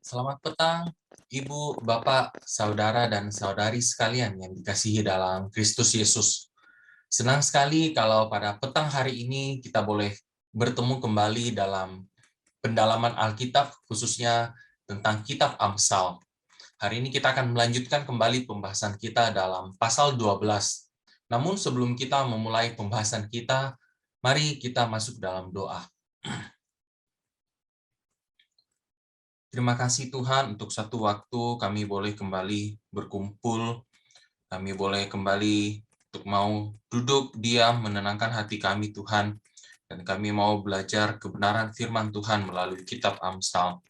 Selamat petang, Ibu, Bapak, Saudara, dan Saudari sekalian yang dikasihi dalam Kristus Yesus. Senang sekali kalau pada petang hari ini kita boleh bertemu kembali dalam pendalaman Alkitab, khususnya tentang Kitab Amsal. Hari ini kita akan melanjutkan kembali pembahasan kita dalam pasal 12. Namun sebelum kita memulai pembahasan kita, mari kita masuk dalam doa. Terima kasih Tuhan untuk satu waktu kami boleh kembali berkumpul, kami boleh kembali untuk mau duduk diam menenangkan hati kami Tuhan, dan kami mau belajar kebenaran firman Tuhan melalui kitab Amsal.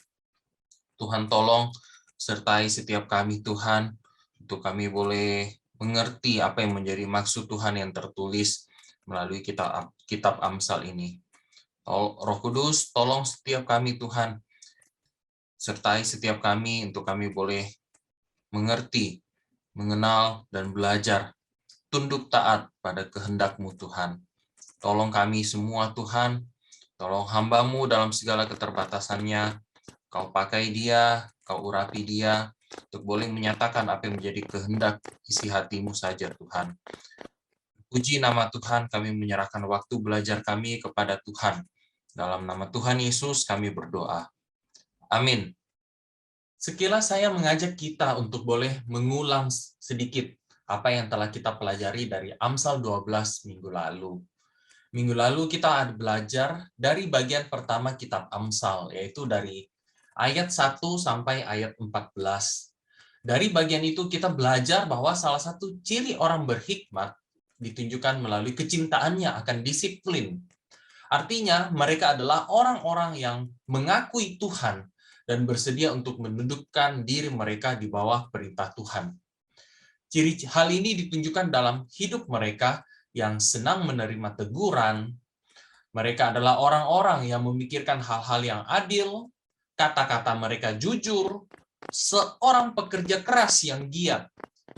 Tuhan tolong sertai setiap kami Tuhan, untuk kami boleh mengerti apa yang menjadi maksud Tuhan yang tertulis melalui kitab Amsal ini. Roh Kudus, tolong setiap kami Tuhan, sertai setiap kami untuk kami boleh mengerti, mengenal, dan belajar tunduk taat pada kehendak-Mu Tuhan. Tolong kami semua Tuhan, tolong hamba-Mu dalam segala keterbatasannya, Kau pakai dia, Kau urapi dia, untuk boleh menyatakan apa yang menjadi kehendak isi hati-Mu saja Tuhan. Puji nama Tuhan, kami menyerahkan waktu belajar kami kepada Tuhan. Dalam nama Tuhan Yesus kami berdoa. Amin. Sekilas saya mengajak kita untuk boleh mengulang sedikit apa yang telah kita pelajari dari Amsal 12 minggu lalu. Minggu lalu kita belajar dari bagian pertama kitab Amsal, yaitu dari ayat 1 sampai ayat 14. Dari bagian itu kita belajar bahwa salah satu ciri orang berhikmat ditunjukkan melalui kecintaannya akan disiplin. Artinya mereka adalah orang-orang yang mengakui Tuhan dan bersedia untuk menundukkan diri mereka di bawah perintah Tuhan. Ciri hal ini ditunjukkan dalam hidup mereka yang senang menerima teguran. Mereka adalah orang-orang yang memikirkan hal-hal yang adil, kata-kata mereka jujur, seorang pekerja keras yang giat,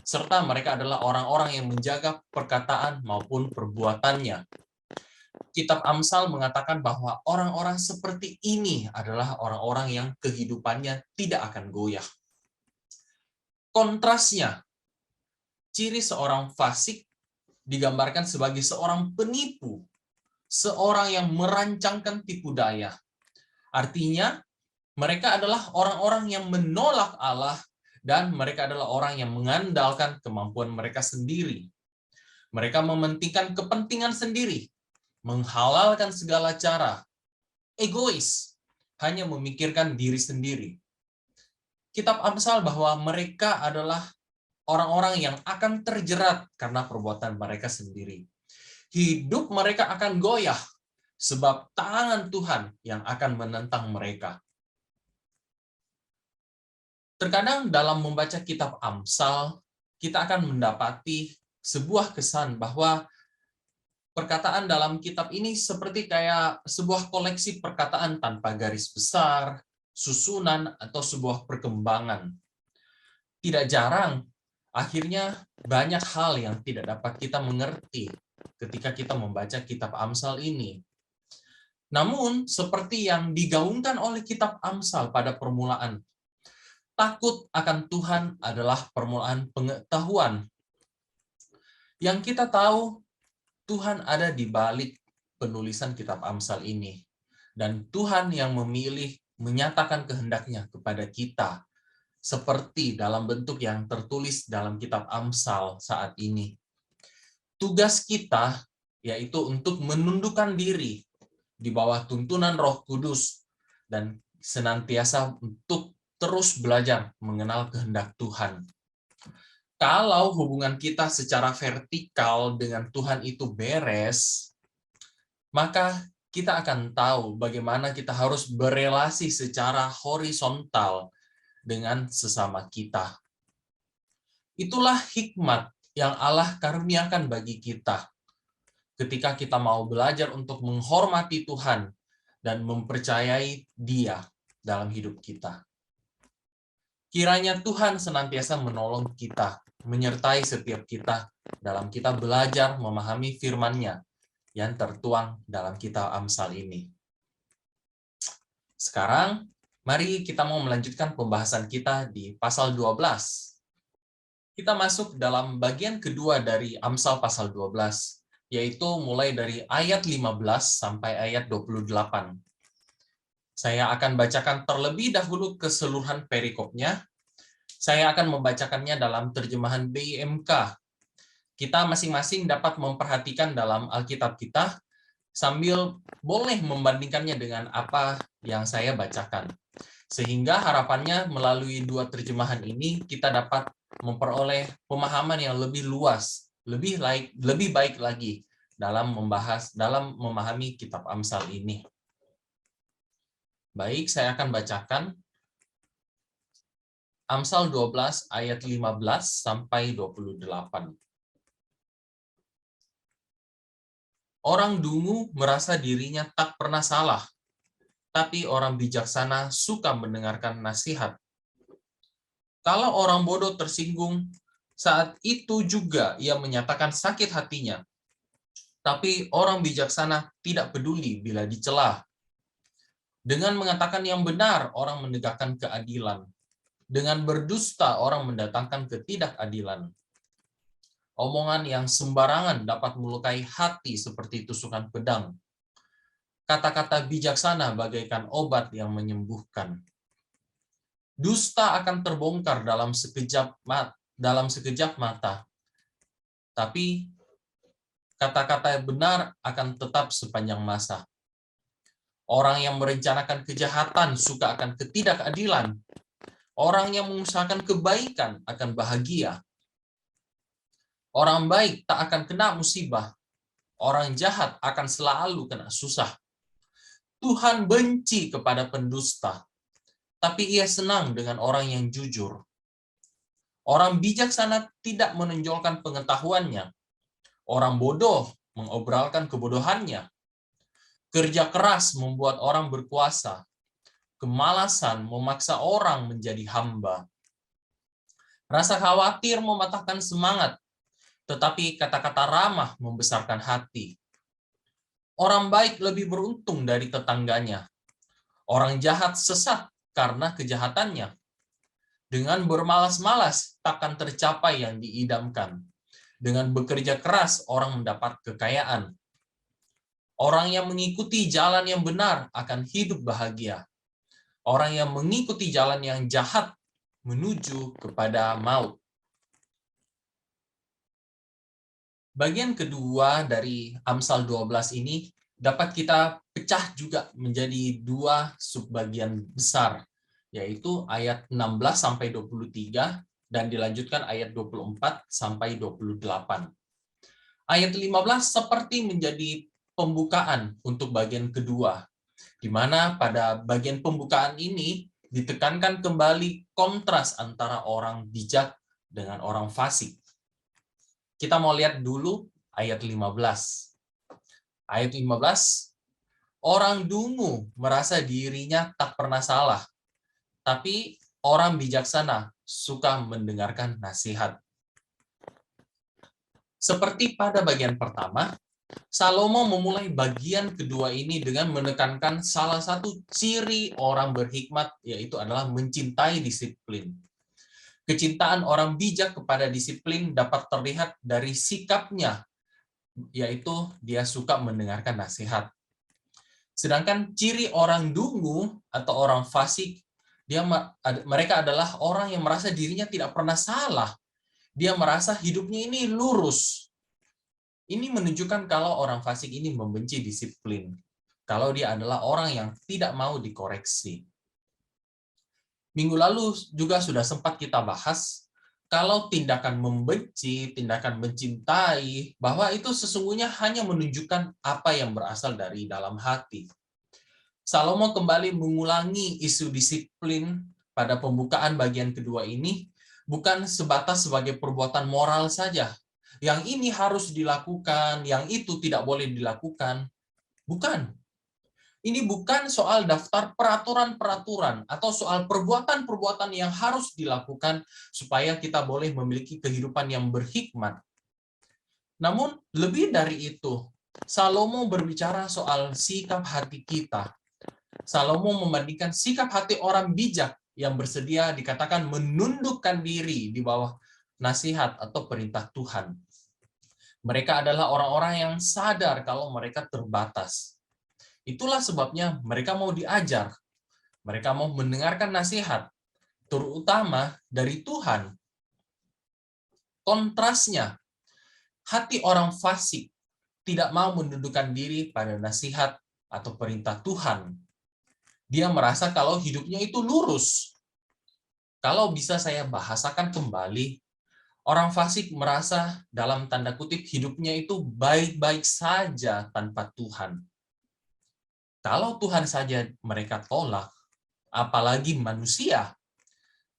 serta mereka adalah orang-orang yang menjaga perkataan maupun perbuatannya. Kitab Amsal mengatakan bahwa orang-orang seperti ini adalah orang-orang yang kehidupannya tidak akan goyah. Kontrasnya, ciri seorang fasik digambarkan sebagai seorang penipu, seorang yang merancangkan tipu daya. Artinya, mereka adalah orang-orang yang menolak Allah dan mereka adalah orang yang mengandalkan kemampuan mereka sendiri. Mereka mementingkan kepentingan sendiri, menghalalkan segala cara, egois, hanya memikirkan diri sendiri. Kitab Amsal bahwa mereka adalah orang-orang yang akan terjerat karena perbuatan mereka sendiri. Hidup mereka akan goyah sebab tangan Tuhan yang akan menentang mereka. Terkadang dalam membaca kitab Amsal, kita akan mendapati sebuah kesan bahwa perkataan dalam kitab ini seperti kayak sebuah koleksi perkataan tanpa garis besar, susunan, atau sebuah perkembangan. Tidak jarang, akhirnya banyak hal yang tidak dapat kita mengerti ketika kita membaca kitab Amsal ini. Namun, seperti yang digaungkan oleh kitab Amsal pada permulaan, takut akan Tuhan adalah permulaan pengetahuan. Yang kita tahu, Tuhan ada di balik penulisan kitab Amsal ini. Dan Tuhan yang memilih menyatakan kehendaknya kepada kita, seperti dalam bentuk yang tertulis dalam kitab Amsal saat ini. Tugas kita yaitu untuk menundukkan diri di bawah tuntunan Roh Kudus dan senantiasa untuk terus belajar mengenal kehendak Tuhan. Kalau hubungan kita secara vertikal dengan Tuhan itu beres, maka kita akan tahu bagaimana kita harus berelasi secara horizontal dengan sesama kita. Itulah hikmat yang Allah karuniakan bagi kita ketika kita mau belajar untuk menghormati Tuhan dan mempercayai Dia dalam hidup kita. Kiranya Tuhan senantiasa menolong kita, menyertai setiap kita dalam kita belajar memahami firman-Nya yang tertuang dalam kitab Amsal ini. Sekarang, Mari kita mau melanjutkan pembahasan kita di pasal 12. Kita masuk dalam bagian kedua dari Amsal pasal 12, yaitu mulai dari ayat 15 sampai ayat 28. Saya akan bacakan terlebih dahulu keseluruhan perikopnya. Saya akan membacakannya dalam terjemahan BIMK. Kita masing-masing dapat memperhatikan dalam Alkitab kita, sambil boleh membandingkannya dengan apa yang saya bacakan. Sehingga harapannya melalui dua terjemahan ini kita dapat memperoleh pemahaman yang lebih luas, lebih baik lagi dalam memahami kitab Amsal ini. Baik, saya akan bacakan Amsal 12 ayat 15 sampai 28. Orang dungu merasa dirinya tak pernah salah, tapi orang bijaksana suka mendengarkan nasihat. Kalau orang bodoh tersinggung, saat itu juga ia menyatakan sakit hatinya. Tapi orang bijaksana tidak peduli bila dicela. Dengan mengatakan yang benar, orang menegakkan keadilan. Dengan berdusta, orang mendatangkan ketidakadilan. Omongan yang sembarangan dapat melukai hati seperti tusukan pedang. Kata-kata bijaksana bagaikan obat yang menyembuhkan. Dusta akan terbongkar dalam sekejap mata. Tapi kata-kata benar akan tetap sepanjang masa. Orang yang merencanakan kejahatan suka akan ketidakadilan. Orang yang mengusahakan kebaikan akan bahagia. Orang baik tak akan kena musibah. Orang jahat akan selalu kena susah. Tuhan benci kepada pendusta, tapi ia senang dengan orang yang jujur. Orang bijaksana tidak menonjolkan pengetahuannya. Orang bodoh mengobrolkan kebodohannya. Kerja keras membuat orang berkuasa. Kemalasan memaksa orang menjadi hamba. Rasa khawatir mematahkan semangat, tetapi kata-kata ramah membesarkan hati. Orang baik lebih beruntung dari tetangganya. Orang jahat sesat karena kejahatannya. Dengan bermalas-malas takkan tercapai yang diidamkan. Dengan bekerja keras orang mendapat kekayaan. Orang yang mengikuti jalan yang benar akan hidup bahagia. Orang yang mengikuti jalan yang jahat menuju kepada maut. Bagian kedua dari Amsal 12 ini dapat kita pecah juga menjadi dua subbagian besar, yaitu ayat 16 sampai 23 dan dilanjutkan ayat 24 sampai 28. Ayat 15 seperti menjadi pembukaan untuk bagian kedua, di mana pada bagian pembukaan ini ditekankan kembali kontras antara orang bijak dengan orang fasik. Kita mau lihat dulu ayat 15. Ayat 15, orang dungu merasa dirinya tak pernah salah, tapi orang bijaksana suka mendengarkan nasihat. Seperti pada bagian pertama, Salomo memulai bagian kedua ini dengan menekankan salah satu ciri orang berhikmat, yaitu adalah mencintai disiplin. Kecintaan orang bijak kepada disiplin dapat terlihat dari sikapnya, yaitu dia suka mendengarkan nasihat. Sedangkan ciri orang dungu atau orang fasik, mereka adalah orang yang merasa dirinya tidak pernah salah. Dia merasa hidupnya ini lurus. Ini menunjukkan kalau orang fasik ini membenci disiplin. Kalau dia adalah orang yang tidak mau dikoreksi. Minggu lalu juga sudah sempat kita bahas, kalau tindakan membenci, tindakan mencintai, bahwa itu sesungguhnya hanya menunjukkan apa yang berasal dari dalam hati. Salomo kembali mengulangi isu disiplin pada pembukaan bagian kedua ini, bukan sebatas sebagai perbuatan moral saja. Yang ini harus dilakukan, yang itu tidak boleh dilakukan. Bukan. Ini bukan soal daftar peraturan-peraturan atau soal perbuatan-perbuatan yang harus dilakukan supaya kita boleh memiliki kehidupan yang berhikmat. Namun, lebih dari itu, Salomo berbicara soal sikap hati kita. Salomo membandingkan sikap hati orang bijak yang bersedia dikatakan menundukkan diri di bawah nasihat atau perintah Tuhan. Mereka adalah orang-orang yang sadar kalau mereka terbatas. Itulah sebabnya mereka mau diajar. Mereka mau mendengarkan nasihat, terutama dari Tuhan. Kontrasnya, hati orang fasik tidak mau menundukkan diri pada nasihat atau perintah Tuhan. Dia merasa kalau hidupnya itu lurus. Kalau bisa saya bahasakan kembali, orang fasik merasa dalam tanda kutip hidupnya itu baik-baik saja tanpa Tuhan. Kalau Tuhan saja mereka tolak, apalagi manusia,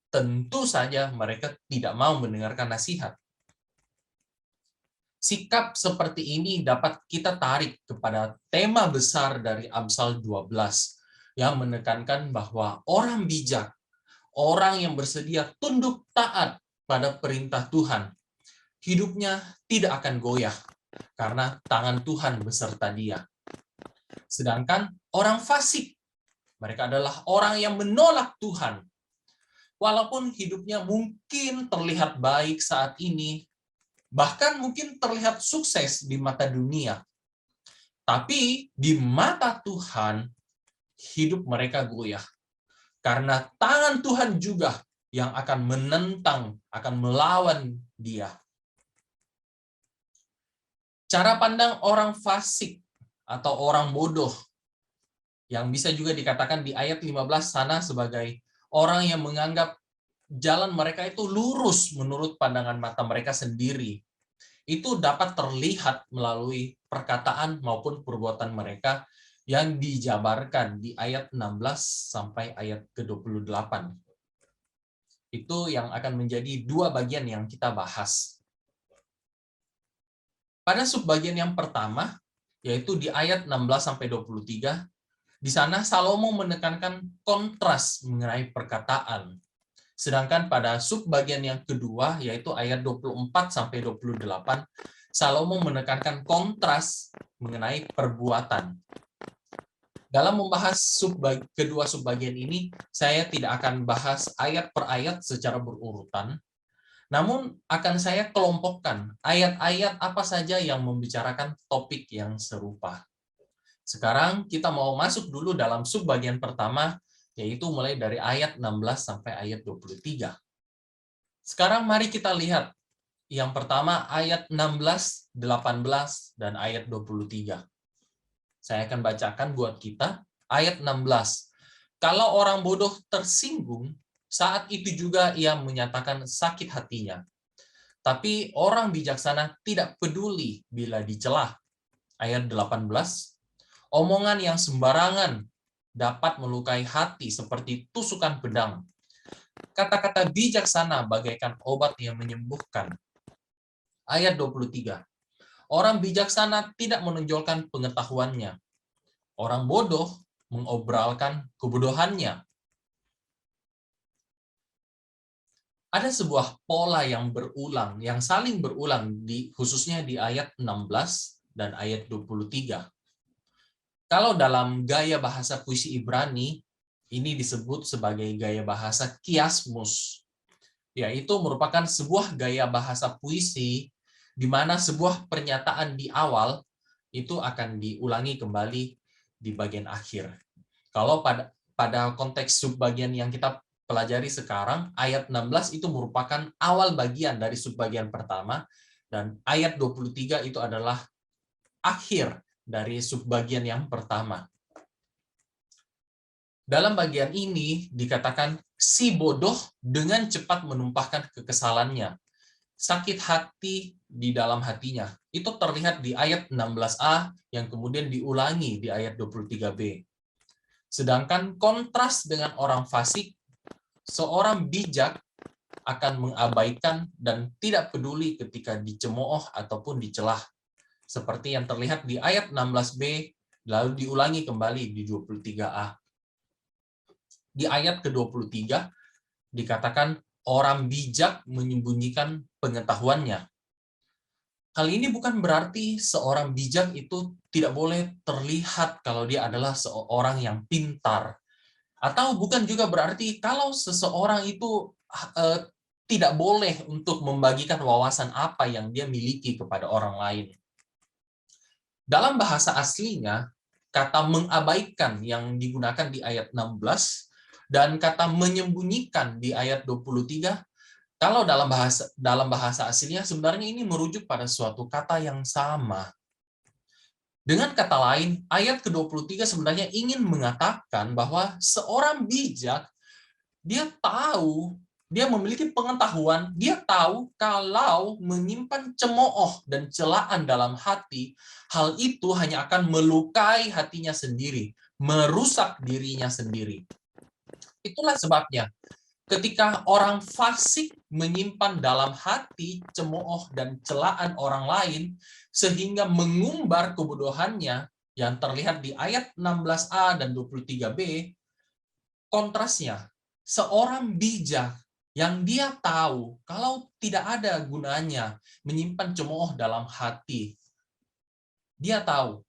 tentu saja mereka tidak mau mendengarkan nasihat. Sikap seperti ini dapat kita tarik kepada tema besar dari Amsal 12 yang menekankan bahwa orang bijak, orang yang bersedia tunduk taat pada perintah Tuhan, hidupnya tidak akan goyah karena tangan Tuhan beserta dia. Sedangkan orang fasik, mereka adalah orang yang menolak Tuhan. Walaupun hidupnya mungkin terlihat baik saat ini, bahkan mungkin terlihat sukses di mata dunia. Tapi di mata Tuhan, hidup mereka goyah. Karena tangan Tuhan juga yang akan menentang, akan melawan dia. Cara pandang orang fasik atau orang bodoh, yang bisa juga dikatakan di ayat 15 sana sebagai orang yang menganggap jalan mereka itu lurus menurut pandangan mata mereka sendiri. Itu dapat terlihat melalui perkataan maupun perbuatan mereka yang dijabarkan di ayat 16 sampai ayat ke-28. Itu yang akan menjadi dua bagian yang kita bahas. Pada subbagian yang pertama, yaitu di ayat 16 sampai 23, di sana Salomo menekankan kontras mengenai perkataan. Sedangkan pada subbagian yang kedua, yaitu ayat 24 sampai 28, Salomo menekankan kontras mengenai perbuatan. Dalam membahas kedua subbagian ini, saya tidak akan bahas ayat per ayat secara berurutan, namun akan saya kelompokkan ayat-ayat apa saja yang membicarakan topik yang serupa. Sekarang kita mau masuk dulu dalam subbagian pertama, yaitu mulai dari ayat 16 sampai ayat 23. Sekarang mari kita lihat yang pertama ayat 16, 18, dan ayat 23. Saya akan bacakan buat kita ayat 16. Kalau orang bodoh tersinggung, saat itu juga ia menyatakan sakit hatinya. Tapi orang bijaksana tidak peduli bila dicela. Ayat 18. Omongan yang sembarangan dapat melukai hati seperti tusukan pedang. Kata-kata bijaksana bagaikan obat yang menyembuhkan. Ayat 23. Orang bijaksana tidak menonjolkan pengetahuannya. Orang bodoh mengobralkan kebodohannya. Ada sebuah pola yang berulang, yang saling berulang khususnya di ayat 16 dan ayat 23. Kalau dalam gaya bahasa puisi Ibrani, ini disebut sebagai gaya bahasa kiasmus, yaitu merupakan sebuah gaya bahasa puisi di mana sebuah pernyataan di awal itu akan diulangi kembali di bagian akhir. Kalau pada konteks subbagian yang kita pelajari sekarang, ayat 16 itu merupakan awal bagian dari subbagian pertama, dan ayat 23 itu adalah akhir dari subbagian yang pertama. Dalam bagian ini dikatakan si bodoh dengan cepat menumpahkan kekesalannya. Sakit hati di dalam hatinya. Itu terlihat di ayat 16a yang kemudian diulangi di ayat 23b. Sedangkan kontras dengan orang fasik, seorang bijak akan mengabaikan dan tidak peduli ketika dicemooh ataupun dicelah. Seperti yang terlihat di ayat 16b, lalu diulangi kembali di 23a. Di ayat ke-23 dikatakan orang bijak menyembunyikan pengetahuannya. Hal ini bukan berarti seorang bijak itu tidak boleh terlihat kalau dia adalah seorang yang pintar. Atau bukan juga berarti kalau seseorang itu tidak boleh untuk membagikan wawasan apa yang dia miliki kepada orang lain. Dalam bahasa aslinya, kata mengabaikan yang digunakan di ayat 16 dan kata menyembunyikan di ayat 23, kalau dalam bahasa aslinya sebenarnya ini merujuk pada suatu kata yang sama. Dengan kata lain, ayat ke-23 sebenarnya ingin mengatakan bahwa seorang bijak, dia tahu, dia memiliki pengetahuan, dia tahu kalau menyimpan cemooh dan celaan dalam hati, hal itu hanya akan melukai hatinya sendiri, merusak dirinya sendiri. Itulah sebabnya ketika orang fasik menyimpan dalam hati cemooh dan celaan orang lain, sehingga mengumbar kebodohannya yang terlihat di ayat 16a dan 23b, kontrasnya, seorang bijak yang dia tahu kalau tidak ada gunanya menyimpan cemooh dalam hati, dia tahu,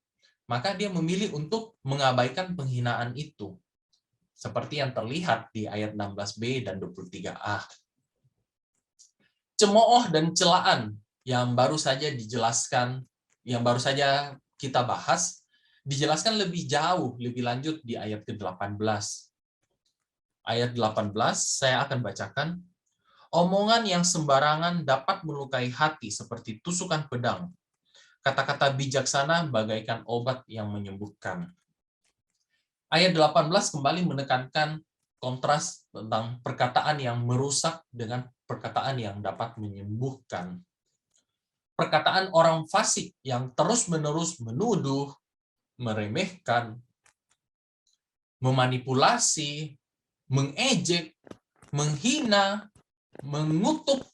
maka dia memilih untuk mengabaikan penghinaan itu. Seperti yang terlihat di ayat 16b dan 23a. Cemooh dan celaan yang baru saja dijelaskan, yang baru saja kita bahas, dijelaskan lebih jauh, lebih lanjut di ayat ke-18. Ayat 18 saya akan bacakan. Omongan yang sembarangan dapat melukai hati seperti tusukan pedang. Kata-kata bijaksana bagaikan obat yang menyembuhkan. Ayat 18 kembali menekankan kontras tentang perkataan yang merusak dengan perkataan yang dapat menyembuhkan. Perkataan orang fasik yang terus-menerus menuduh, meremehkan, memanipulasi, mengejek, menghina, mengutuk,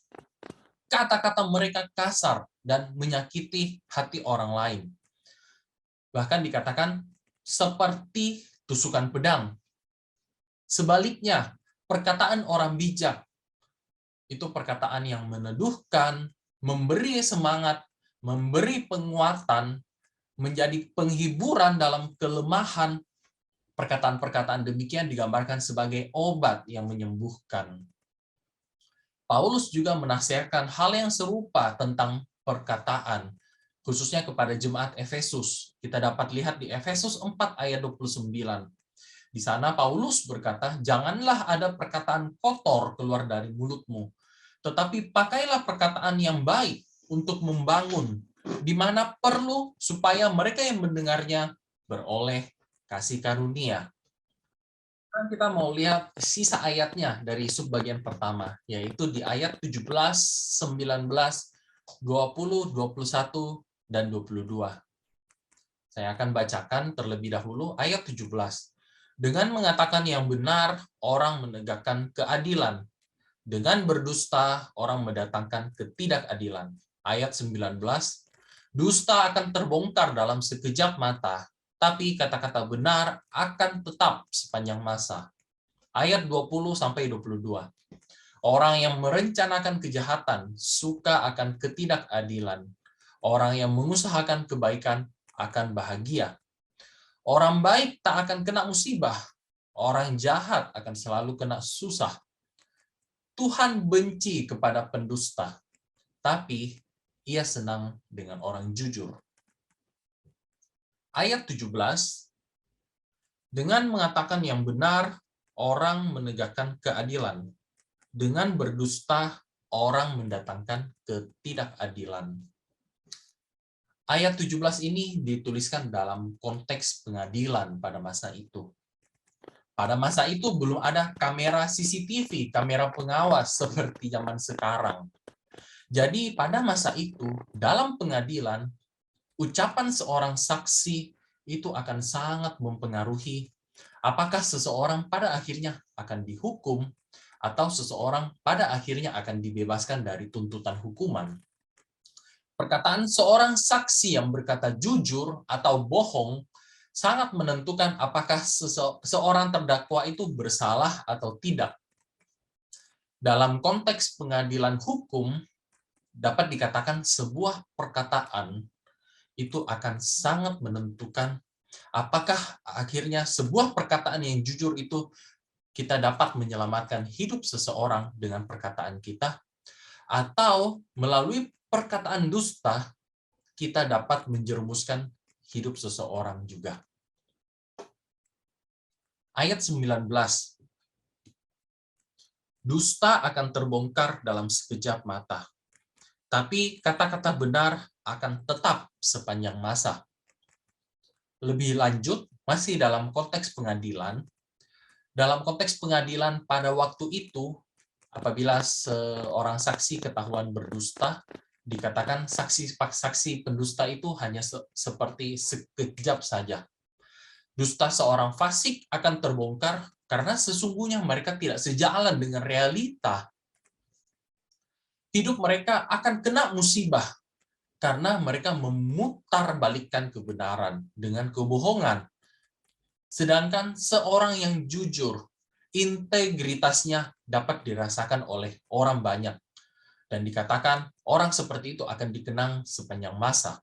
kata-kata mereka kasar dan menyakiti hati orang lain. Bahkan dikatakan seperti tusukan pedang. Sebaliknya, perkataan orang bijak itu perkataan yang meneduhkan, memberi semangat, memberi penguatan, menjadi penghiburan dalam kelemahan. Perkataan-perkataan demikian digambarkan sebagai obat yang menyembuhkan. Paulus juga menasihatkan hal yang serupa tentang perkataan, khususnya kepada jemaat Efesus. Kita dapat lihat di Efesus 4 ayat 29. Di sana Paulus berkata, janganlah ada perkataan kotor keluar dari mulutmu, tetapi pakailah perkataan yang baik untuk membangun, di mana perlu supaya mereka yang mendengarnya beroleh kasih karunia. Sekarang kita mau lihat sisa ayatnya dari subbagian pertama, yaitu di ayat 17, 19, 20, 21, dan 22. Saya akan bacakan terlebih dahulu ayat 17. Dengan mengatakan yang benar, orang menegakkan keadilan. Dengan berdusta, orang mendatangkan ketidakadilan. Ayat 19, dusta akan terbongkar dalam sekejap mata, tapi kata-kata benar akan tetap sepanjang masa. Ayat 20-22. Orang yang merencanakan kejahatan suka akan ketidakadilan. Orang yang mengusahakan kebaikan akan bahagia. Orang baik tak akan kena musibah. Orang jahat akan selalu kena susah. Tuhan benci kepada pendusta, tapi ia senang dengan orang jujur. Ayat 17, dengan mengatakan yang benar, orang menegakkan keadilan. Dengan berdusta, orang mendatangkan ketidakadilan. Ayat 17 ini dituliskan dalam konteks pengadilan pada masa itu. Pada masa itu belum ada kamera CCTV, kamera pengawas seperti zaman sekarang. Jadi pada masa itu, dalam pengadilan, ucapan seorang saksi itu akan sangat mempengaruhi apakah seseorang pada akhirnya akan dihukum atau seseorang pada akhirnya akan dibebaskan dari tuntutan hukuman. Perkataan seorang saksi yang berkata jujur atau bohong sangat menentukan apakah seorang terdakwa itu bersalah atau tidak. Dalam konteks pengadilan hukum, dapat dikatakan sebuah perkataan itu akan sangat menentukan apakah akhirnya sebuah perkataan yang jujur itu kita dapat menyelamatkan hidup seseorang dengan perkataan kita, atau melalui perkataan dusta kita dapat menjerumuskan hidup seseorang juga. Ayat 19. Dusta akan terbongkar dalam sekejap mata, tapi kata-kata benar akan tetap sepanjang masa. Lebih lanjut, masih dalam konteks pengadilan, pada waktu itu, apabila seorang saksi ketahuan berdusta, dikatakan saksi pendusta itu hanya seperti sekejap saja. Dusta seorang fasik akan terbongkar karena sesungguhnya mereka tidak sejalan dengan realita. Hidup mereka akan kena musibah karena mereka memutarbalikkan kebenaran dengan kebohongan. Sedangkan seorang yang jujur, integritasnya dapat dirasakan oleh orang banyak. Dan dikatakan orang seperti itu akan dikenang sepanjang masa.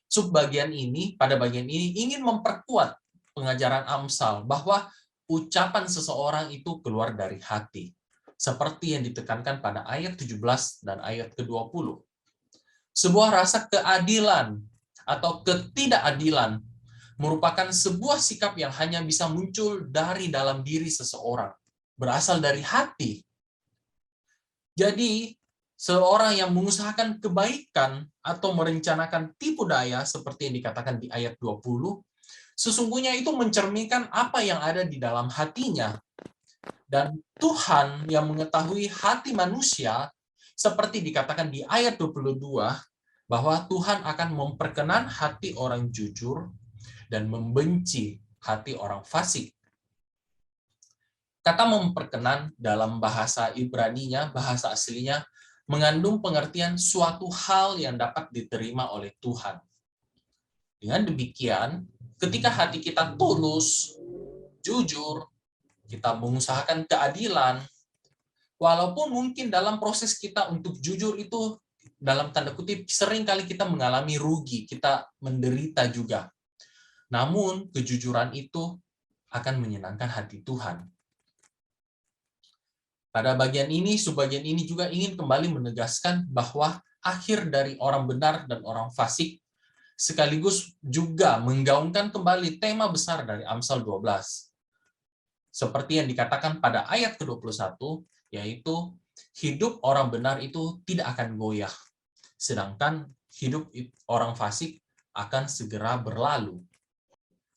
Pada bagian ini ingin memperkuat pengajaran Amsal bahwa ucapan seseorang itu keluar dari hati. Seperti yang ditekankan pada ayat 17 dan ayat ke-20. Sebuah rasa keadilan atau ketidakadilan merupakan sebuah sikap yang hanya bisa muncul dari dalam diri seseorang, berasal dari hati. Jadi, seorang yang mengusahakan kebaikan atau merencanakan tipu daya seperti yang dikatakan di ayat 20, sesungguhnya itu mencerminkan apa yang ada di dalam hatinya. Dan Tuhan yang mengetahui hati manusia, seperti dikatakan di ayat 22, bahwa Tuhan akan memperkenan hati orang jujur dan membenci hati orang fasik. Kata memperkenan dalam bahasa Ibrani-nya, bahasa aslinya, mengandung pengertian suatu hal yang dapat diterima oleh Tuhan. Dengan demikian, ketika hati kita tulus, jujur, kita mengusahakan keadilan, walaupun mungkin dalam proses kita untuk jujur itu, dalam tanda kutip, sering kali kita mengalami rugi, kita menderita juga. Namun, kejujuran itu akan menyenangkan hati Tuhan. Pada bagian ini, subbagian ini juga ingin kembali menegaskan bahwa akhir dari orang benar dan orang fasik sekaligus juga menggaungkan kembali tema besar dari Amsal 12. Seperti yang dikatakan pada ayat ke-21, yaitu hidup orang benar itu tidak akan goyah, sedangkan hidup orang fasik akan segera berlalu.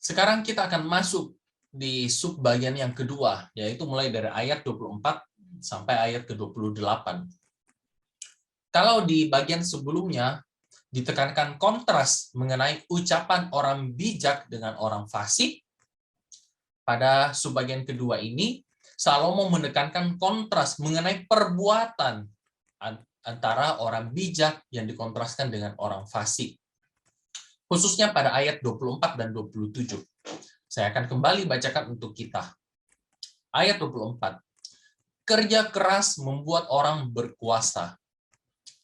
Sekarang kita akan masuk di subbagian yang kedua, yaitu mulai dari ayat 24 sampai ayat ke-28. Kalau di bagian sebelumnya ditekankan kontras mengenai ucapan orang bijak dengan orang fasik, pada subbagian kedua ini Salomo menekankan kontras mengenai perbuatan antara orang bijak yang dikontraskan dengan orang fasik. Khususnya pada ayat 24 dan 27. Saya akan kembali bacakan untuk kita. Ayat 24. Kerja keras membuat orang berkuasa.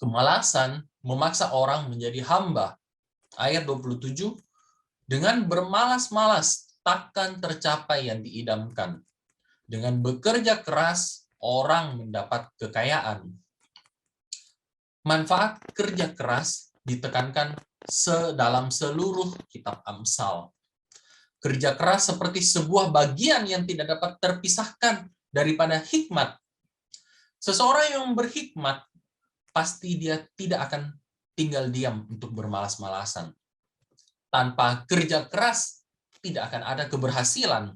Kemalasan memaksa orang menjadi hamba. Ayat 27. Dengan bermalas-malas takkan tercapai yang diidamkan. Dengan bekerja keras orang mendapat kekayaan. Manfaat kerja keras ditekankan dalam seluruh kitab Amsal. Kerja keras seperti sebuah bagian yang tidak dapat terpisahkan daripada hikmat. Seseorang yang berhikmat, pasti dia tidak akan tinggal diam untuk bermalas-malasan. Tanpa kerja keras, tidak akan ada keberhasilan.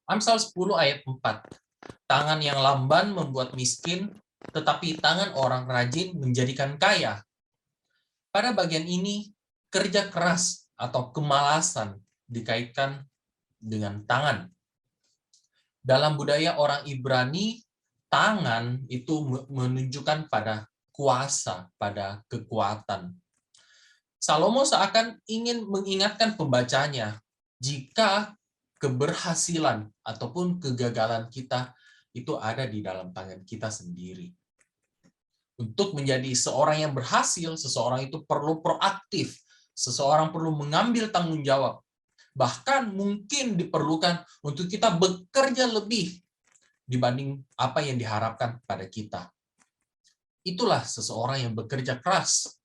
Amsal 10 ayat 4. Tangan yang lamban membuat miskin, tetapi tangan orang rajin menjadikan kaya. Pada bagian ini, kerja keras atau kemalasan dikaitkan dengan tangan. Dalam budaya orang Ibrani, tangan itu menunjukkan pada kuasa, pada kekuatan. Salomo seakan ingin mengingatkan pembacanya, jika keberhasilan ataupun kegagalan kita itu ada di dalam tangan kita sendiri. Untuk menjadi seorang yang berhasil, seseorang itu perlu proaktif, seseorang perlu mengambil tanggung jawab. Bahkan mungkin diperlukan untuk kita bekerja lebih dibanding apa yang diharapkan pada kita. Itulah seseorang yang bekerja keras.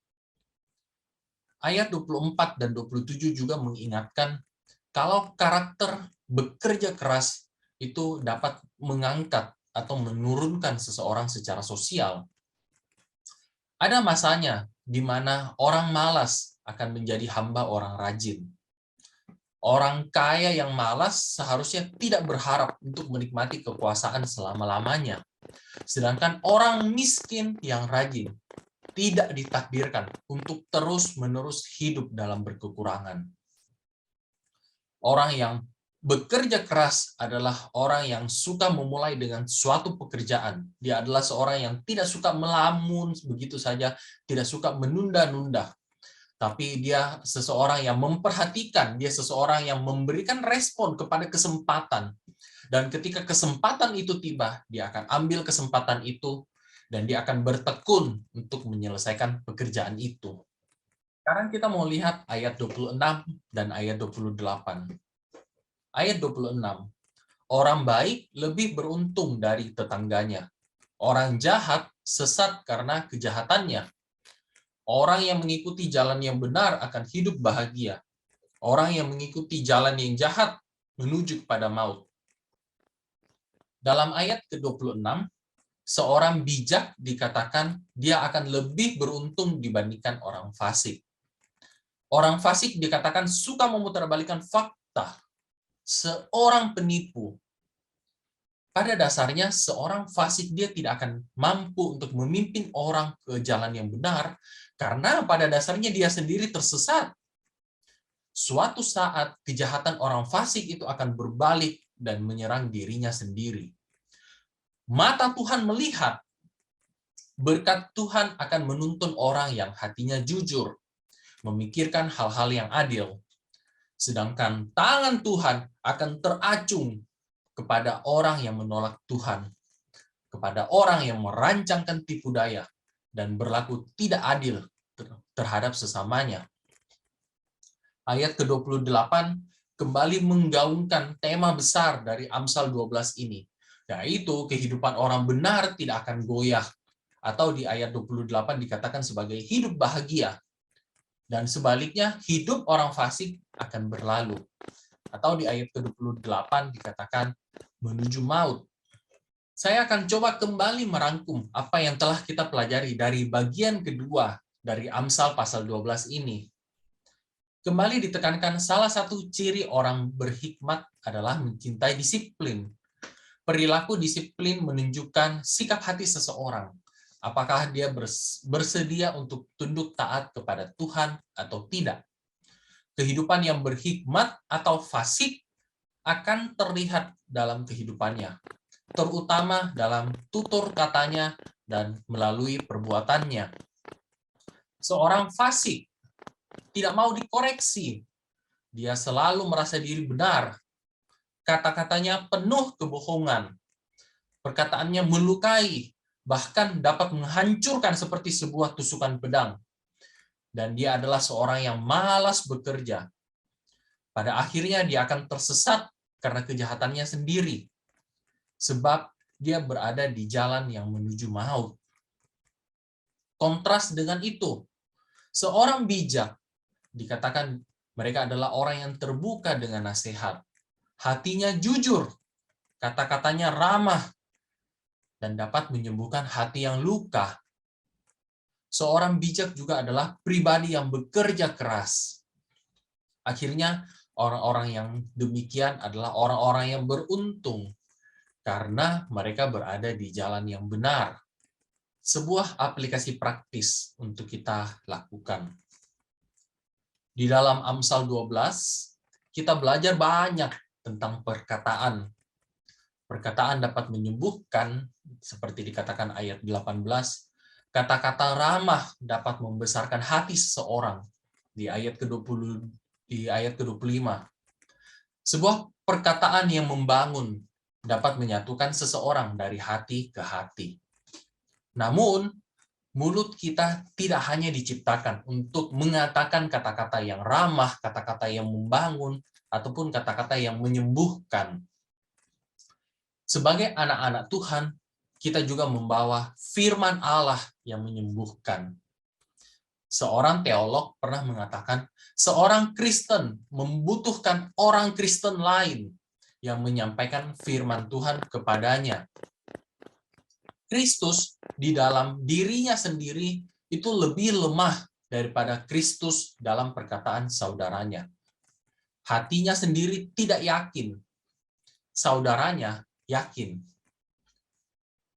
Ayat 24 dan 27 juga mengingatkan kalau karakter bekerja keras itu dapat mengangkat atau menurunkan seseorang secara sosial. Ada masanya di mana orang malas akan menjadi hamba orang rajin. Orang kaya yang malas seharusnya tidak berharap untuk menikmati kekuasaan selama-lamanya. Sedangkan orang miskin yang rajin tidak ditakdirkan untuk terus-menerus hidup dalam berkekurangan. Orang yang bekerja keras adalah orang yang suka memulai dengan suatu pekerjaan. Dia adalah seorang yang tidak suka melamun begitu saja, tidak suka menunda-nunda. Tapi dia seseorang yang memperhatikan, dia seseorang yang memberikan respon kepada kesempatan. Dan ketika kesempatan itu tiba, dia akan ambil kesempatan itu dan dia akan bertekun untuk menyelesaikan pekerjaan itu. Sekarang kita mau lihat ayat 26 dan ayat 28. Ayat 26. Orang baik lebih beruntung dari tetangganya. Orang jahat sesat karena kejahatannya. Orang yang mengikuti jalan yang benar akan hidup bahagia. Orang yang mengikuti jalan yang jahat menuju kepada maut. Dalam ayat ke-26, seorang bijak dikatakan dia akan lebih beruntung dibandingkan orang fasik. Orang fasik dikatakan suka memutarbalikkan fakta. Seorang penipu. Pada dasarnya, seorang fasik dia tidak akan mampu untuk memimpin orang ke jalan yang benar, karena pada dasarnya dia sendiri tersesat. Suatu saat, kejahatan orang fasik itu akan berbalik dan menyerang dirinya sendiri. Mata Tuhan melihat, berkat Tuhan akan menuntun orang yang hatinya jujur, memikirkan hal-hal yang adil. Sedangkan tangan Tuhan akan teracung kepada orang yang menolak Tuhan, kepada orang yang merancangkan tipu daya dan berlaku tidak adil terhadap sesamanya. Ayat ke-28 kembali menggaungkan tema besar dari Amsal 12 ini, yaitu kehidupan orang benar tidak akan goyah, atau di ayat 28 dikatakan sebagai hidup bahagia, dan sebaliknya hidup orang fasik akan berlalu. Atau di ayat ke-28 dikatakan menuju maut. Saya akan coba kembali merangkum apa yang telah kita pelajari dari bagian kedua dari Amsal pasal 12 ini. Kembali ditekankan salah satu ciri orang berhikmat adalah mencintai disiplin. Perilaku disiplin menunjukkan sikap hati seseorang. Apakah dia bersedia untuk tunduk taat kepada Tuhan atau tidak. Kehidupan yang berhikmat atau fasik akan terlihat dalam kehidupannya, terutama dalam tutur katanya dan melalui perbuatannya. Seorang fasik tidak mau dikoreksi. Dia selalu merasa diri benar. Kata-katanya penuh kebohongan. Perkataannya melukai, bahkan dapat menghancurkan seperti sebuah tusukan pedang. Dan dia adalah seorang yang malas bekerja. Pada akhirnya dia akan tersesat karena kejahatannya sendiri. Sebab dia berada di jalan yang menuju maut. Kontras dengan itu, seorang bijak dikatakan mereka adalah orang yang terbuka dengan nasihat. Hatinya jujur, kata-katanya ramah, dan dapat menyembuhkan hati yang luka. Seorang bijak juga adalah pribadi yang bekerja keras. Akhirnya, orang-orang yang demikian adalah orang-orang yang beruntung, karena mereka berada di jalan yang benar. Sebuah aplikasi praktis untuk kita lakukan. Di dalam Amsal 12, kita belajar banyak tentang perkataan. Perkataan dapat menyembuhkan, seperti dikatakan ayat 18, kata-kata ramah dapat membesarkan hati seseorang di ayat ke-20 di ayat ke-25. Sebuah perkataan yang membangun dapat menyatukan seseorang dari hati ke hati. Namun, Mulut kita tidak hanya diciptakan untuk mengatakan kata-kata yang ramah, kata-kata yang membangun, ataupun kata-kata yang menyembuhkan. Sebagai anak-anak Tuhan, kita juga membawa firman Allah yang menyembuhkan. Seorang teolog pernah mengatakan, seorang Kristen membutuhkan orang Kristen lain yang menyampaikan firman Tuhan kepadanya. Kristus di dalam dirinya sendiri itu lebih lemah daripada Kristus dalam perkataan saudaranya. Hatinya sendiri tidak yakin, saudaranya yakin.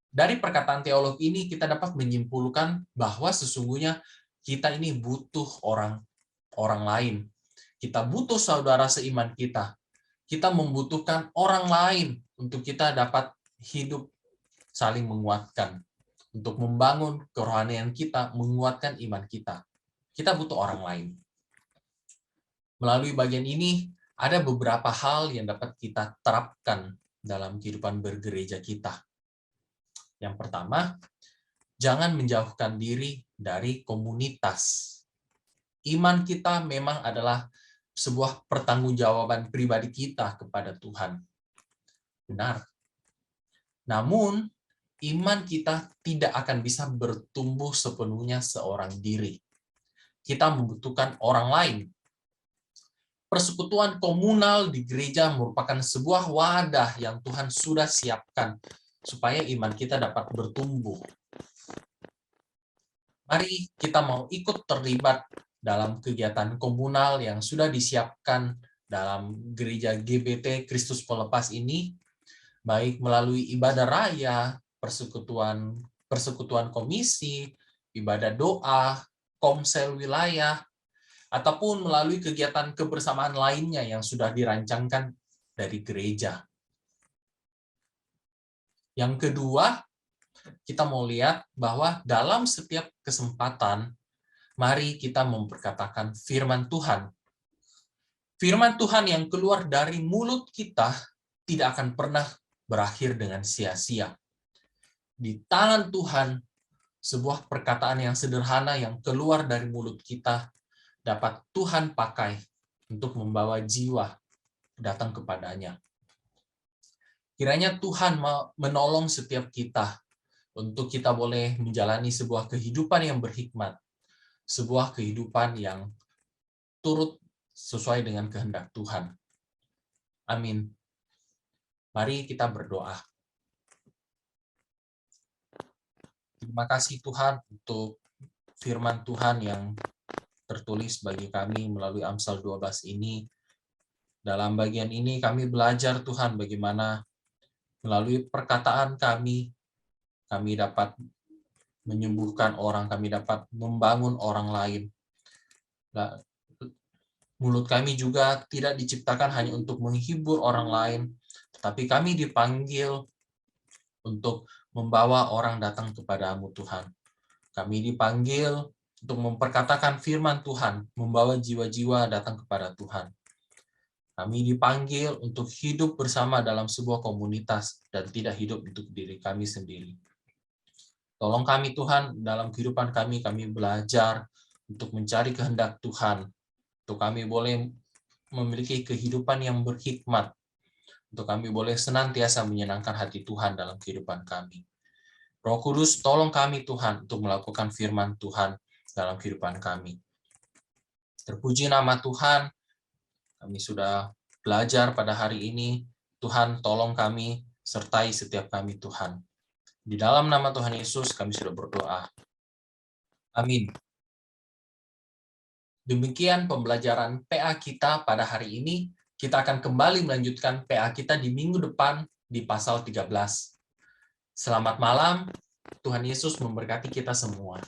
Dari perkataan teolog ini kita dapat menyimpulkan bahwa sesungguhnya kita ini butuh orang lain. Kita butuh saudara seiman kita. Kita membutuhkan orang lain untuk kita dapat hidup saling menguatkan, untuk membangun kerohanian kita, menguatkan iman kita. Kita butuh orang lain. Melalui bagian ini, ada beberapa hal yang dapat kita terapkan dalam kehidupan bergereja kita. Yang pertama, jangan menjauhkan diri dari komunitas. Iman kita memang adalah sebuah pertanggungjawaban pribadi kita kepada Tuhan. Benar. Namun, iman kita tidak akan bisa bertumbuh sepenuhnya seorang diri. Kita membutuhkan orang lain. Persekutuan komunal di gereja merupakan sebuah wadah yang Tuhan sudah siapkan supaya iman kita dapat bertumbuh. Mari kita mau ikut terlibat dalam kegiatan komunal yang sudah disiapkan dalam gereja GBT Kristus Pelepas ini, baik melalui ibadah raya, persekutuan komisi, ibadah doa, komsel wilayah, ataupun melalui kegiatan kebersamaan lainnya yang sudah dirancangkan dari gereja. Yang kedua, kita mau lihat bahwa dalam setiap kesempatan, mari kita memperkatakan firman Tuhan. Firman Tuhan yang keluar dari mulut kita tidak akan pernah berakhir dengan sia-sia. Di tangan Tuhan, sebuah perkataan yang sederhana yang keluar dari mulut kita dapat Tuhan pakai untuk membawa jiwa datang kepadanya. Kiranya Tuhan menolong setiap kita untuk kita boleh menjalani sebuah kehidupan yang berhikmat, sebuah kehidupan yang turut sesuai dengan kehendak Tuhan. Amin. Mari kita berdoa. Terima kasih Tuhan untuk firman Tuhan yang tertulis bagi kami melalui Amsal 12 ini. Dalam bagian ini kami belajar Tuhan bagaimana melalui perkataan kami dapat menyembuhkan orang, kami dapat membangun orang lain. Mulut kami juga tidak diciptakan hanya untuk menghibur orang lain, tetapi kami dipanggil untuk membawa orang datang kepadamu Tuhan. Kami dipanggil untuk memperkatakan firman Tuhan, membawa jiwa-jiwa datang kepada Tuhan. Kami dipanggil untuk hidup bersama dalam sebuah komunitas dan tidak hidup untuk diri kami sendiri. Tolong kami Tuhan, dalam kehidupan kami belajar untuk mencari kehendak Tuhan, untuk kami boleh memiliki kehidupan yang berhikmat, untuk kami boleh senantiasa menyenangkan hati Tuhan dalam kehidupan kami. Roh Kudus, tolong kami Tuhan untuk melakukan firman Tuhan dalam kehidupan kami. Terpuji nama Tuhan, kami sudah belajar pada hari ini. Tuhan, tolong kami, sertai setiap kami Tuhan. Di dalam nama Tuhan Yesus kami sudah berdoa. Amin. Demikian pembelajaran PA kita pada hari ini. Kita akan kembali melanjutkan PA kita di minggu depan di pasal 13. Selamat malam, Tuhan Yesus memberkati kita semua.